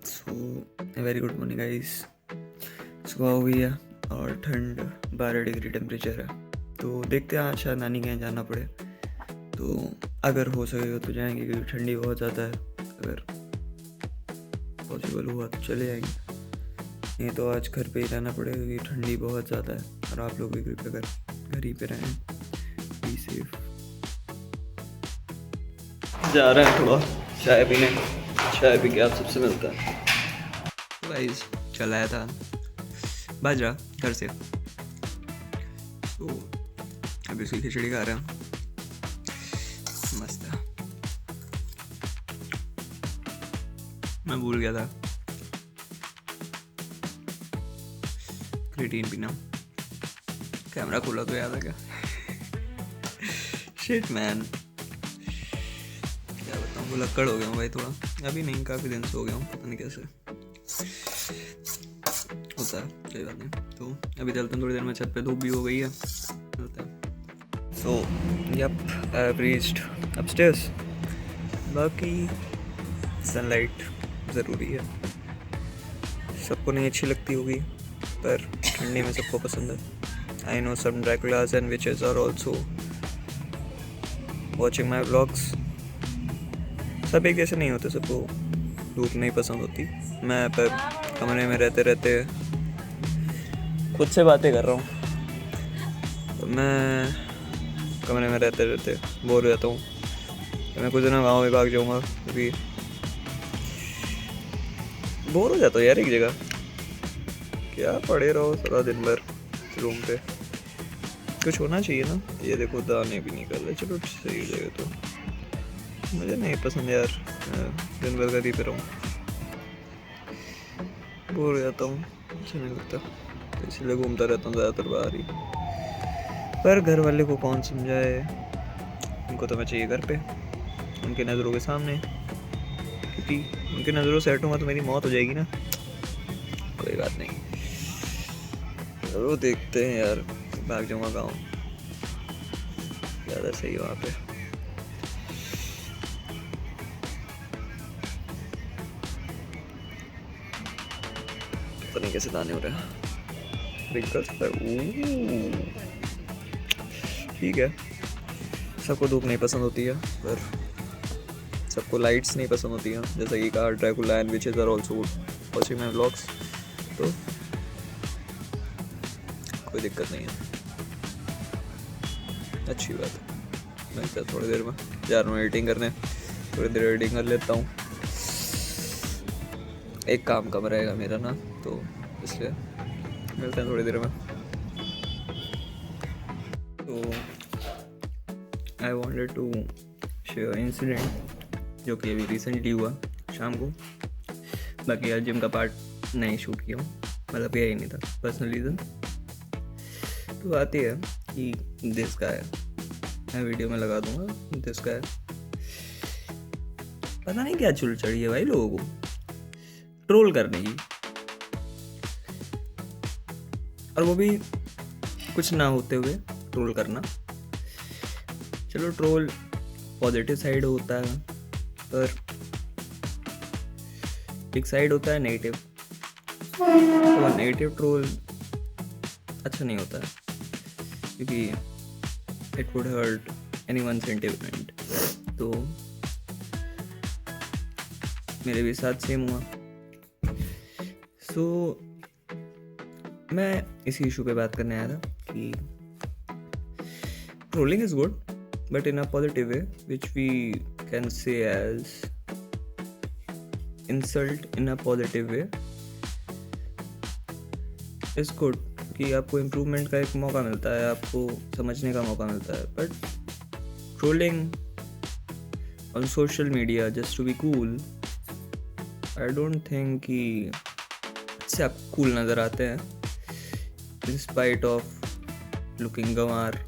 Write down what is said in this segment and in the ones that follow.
Very good morning guys. सुबह हो गई है और ठंड 12 डिग्री टेम्परेचर है। तो देखते हैं, आज शायद नानी के यहाँ जाना पड़े, तो अगर हो सकेगा तो जाएंगे क्योंकि ठंडी बहुत ज़्यादा है। अगर पॉसिबल हुआ तो चले जाएंगे, नहीं तो आज घर पे ही रहना पड़ेगा क्योंकि ठंडी बहुत ज़्यादा है। और आप लोग भी कृपया घर ही पे रहें, बी सेफ। जा रहे हैं थोड़ा चाय पीने, चाय पी के आप सबसे मिलता है। गाइस चल आया था बाजरा घर से, तो अभी उसकी खिचड़ी खा रहे हैं, मस्त है। मैं भूल गया था क्रिएटिन पीना, कैमरा खोला तो याद आ गया। शिट मैन, क्या बताऊँ, भुलक्कड़ हो गया हूँ भाई थोड़ा। अभी नहीं, काफ़ी दिन से हो गया हूँ, पता नहीं कैसे होता है, कोई बात नहीं। तो अभी चलते हैं थोड़ी देर में, छत पे धूप भी हो गई है, होता है। So yep, I have reached upstairs. बाकी सनलाइट ज़रूरी है, सबको नहीं अच्छी लगती होगी पर ठंडी में सबको पसंद है। I know some draculas and witches are also watching my vlogs. सब एक जैसे नहीं होते, सबको धूप नहीं पसंद होती। मैं पर कमरे में रहते रहते खुद से बातें कर रहा हूँ, तो मैं कमरे में रहते रहते बोर हो जाता हूँ। तो मैं कुछ दिन गाँव में भाग जाऊँगा क्योंकि बोर हो जाता हूँ यार एक जगह, क्या पड़े रहो सारा दिन भर रूम पे। कुछ होना चाहिए ना। ये देखो दाने भी निकल रहे, चलो सही हो जाएगा। तो मुझे नहीं पसंद यार, दिन भर घर ही पे रहूँ, बोर हो जाता हूँ, अच्छा नहीं लगता, तो इसलिए घूमता रहता हूँ ज़्यादातर बाहर ही। पर घर वाले को कौन समझाए, उनको तो मैं चाहिए घर पे, उनकी नज़रों के सामने, क्योंकि उनकी नज़रों से हटूँगा तो मेरी मौत हो जाएगी ना। कोई बात नहीं, चलो देखते हैं यार, भाग जाऊँगा गाँव, ज़्यादा सही वहाँ पे। पता नहीं कैसे दाने हो रहे हैं, ठीक है। सबको धूप नहीं पसंद होती है, पर सबको लाइट्स नहीं पसंद होती हैं, जैसा कि कहा Dracula and witches are also watching my vlogs. तो कोई दिक्कत नहीं है, अच्छी बात है। मैं क्या थोड़ी देर में जा रहा हूँ एडिटिंग करने, थोड़ी देर एडिटिंग कर लेता हूँ। एक काम कम रहेगा मेरा ना, तो इसलिए मिलते हैं थोड़ी देर में। तो I wanted to share incident जो कि अभी रिसेंटली हुआ शाम को। बाकी यार जिम का पार्ट नहीं शूट किया हूँ, मतलब यही नहीं था, पर्सनल रीज़न। तो बात ये है कि दिस गाय, मैं वीडियो में लगा दूंगा, दिस गाय पता नहीं क्या चुल चढ़ी है भाई लोगों को ट्रोल करने की, और वो भी कुछ ना होते हुए ट्रोल करना। चलो ट्रोल पॉजिटिव साइड होता है, पर एक साइड होता है नेगेटिव, तो नेगेटिव ट्रोल अच्छा नहीं होता है क्योंकि it would hurt anyone sentiment. तो मेरे भी साथ सेम हुआ। सो मैं इसी इशू पे बात करने आया था कि trolling is good but in a positive way, which we can say as insult in a positive way is good, कि आपको इम्प्रूवमेंट का एक मौका मिलता है, आपको समझने का मौका मिलता है। But trolling on social media just to be cool, I don't think कि इससे आप कूल नज़र आते हैं इन स्पाइट ऑफ लुकिंग गंवार।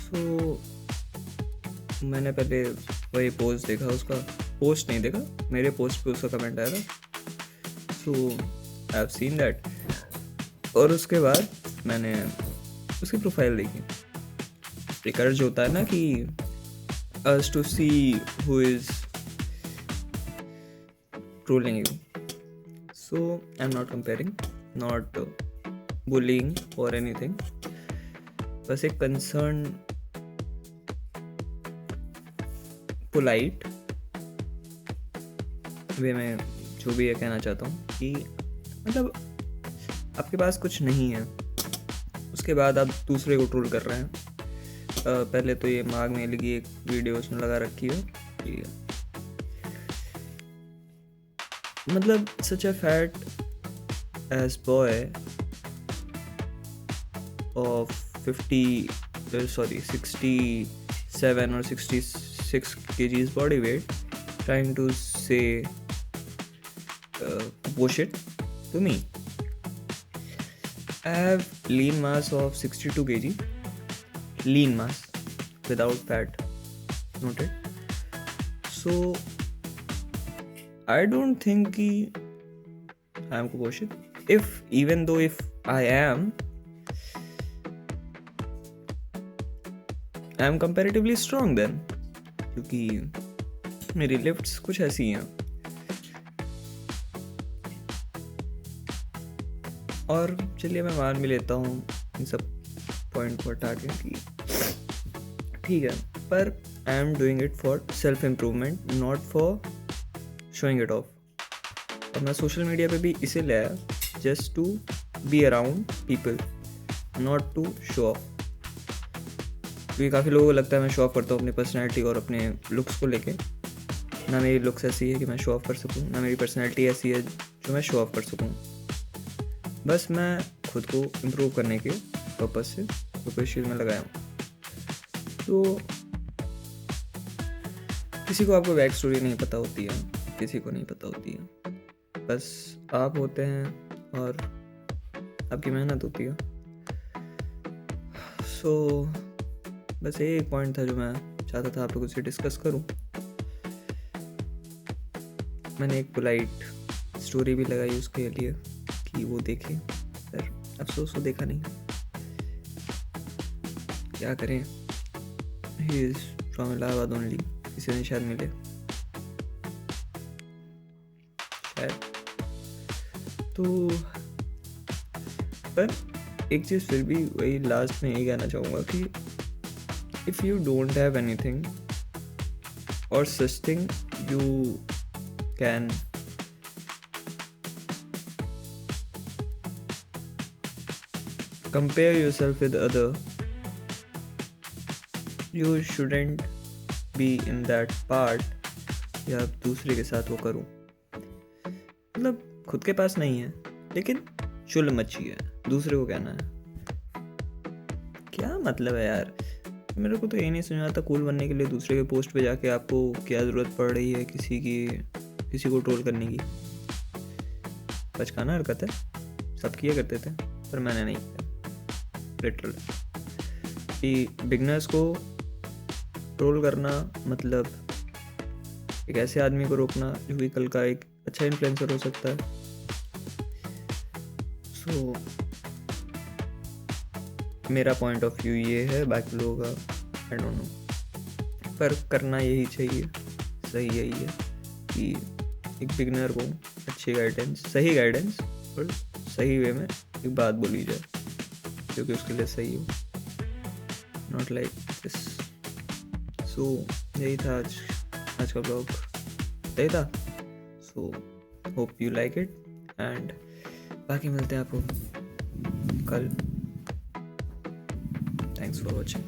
सो मैंने पहले वही पोस्ट देखा, उसका पोस्ट नहीं देखा, मेरे पोस्ट पे उसका कमेंट आया था। सो आई हैव सीन दैट, और उसके बाद मैंने उसकी प्रोफाइल देखी। एक अर्ज होता है ना कि us to see who is trolling you. So I'm not comparing, not bullying or anything. बस एक concern, polite वे में जो भी ये कहना चाहता हूँ कि मतलब आपके पास कुछ नहीं है, उसके बाद आप दूसरे को ट्रोल कर रहे हैं। पहले तो ये माघ मेले की एक वीडियो उसने लगा रखी है, ठीक है, मतलब such a fat age boy of 67 or 66 kgs body weight trying to say bullshit to me. I have lean mass of 62 kg, lean mass without fat, noted. So I don't think कि I am bullshit. Even though if I am comparatively strong then, क्योंकि मेरी lifts कुछ ऐसी हैं। और चलिए मैं मान भी लेता हूँ इन सब पॉइंट को हटा के कि ठीक है, पर I am doing it for self improvement, not for showing it off. और मैं सोशल मीडिया पे भी इसे लाया just to be around people, not to show off. क्योंकि काफ़ी लोगों को लगता है मैं शो ऑफ करता हूँ अपनी पर्सनैलिटी और अपने लुक्स को लेके। ना मेरी लुक्स ऐसी है कि मैं शो ऑफ कर सकूँ, ना मेरी पर्सनैलिटी ऐसी है जो मैं शो ऑफ कर सकूँ। बस मैं खुद को इम्प्रूव करने के पर्पज़ से कोई चीज़ में लगाया हूँ। तो किसी को आपको बैक स्टोरी नहीं पता होती है, किसी को नहीं पता होती है, बस आप होते हैं और आपकी मेहनत होती है। सो बस ये एक पॉइंट था जो मैं चाहता था आप लोगों से डिस्कस करूं। मैंने एक पोलाइट स्टोरी भी लगाई उसके लिए कि वो देखे, पर अफसोस वो देखा नहीं। क्या करें, he is from Allahabad only, किसी ने शायद मिले शायद। तो पर एक चीज़ फिर भी वही लास्ट में यही कहना चाहूँगा कि if you don't have anything or such thing, you can compare yourself with other. You shouldn't be in that part या दूसरे के साथ वो करूं। मतलब खुद के पास नहीं है लेकिन चुल मची है, दूसरे को कहना है। क्या मतलब है यार, मेरे को तो यही नहीं समझ आता कूल बनने के लिए दूसरे के पोस्ट पे जाके आपको क्या ज़रूरत पड़ रही है किसी को ट्रोल करने की। बचकाना हरकत है, सब किया करते थे पर मैंने नहीं किया। लिटरल कि बिगनर्स को ट्रोल करना मतलब एक ऐसे आदमी को रोकना जो कि कल का एक अच्छा इन्फ्लुएंसर हो सकता है। सो मेरा पॉइंट ऑफ व्यू ये है, बाकी लोगों का आई डोंट नो, पर करना यही चाहिए, सही यही है कि एक बिगनर को अच्छी गाइडेंस, सही गाइडेंस और सही वे में एक बात बोली जाए जो कि उसके लिए सही हो, नॉट लाइक दिस। सो यही था आज का ब्लॉग, यही था। So hope you like it and बाकी मिलते हैं आपको कल। Thanks for watching.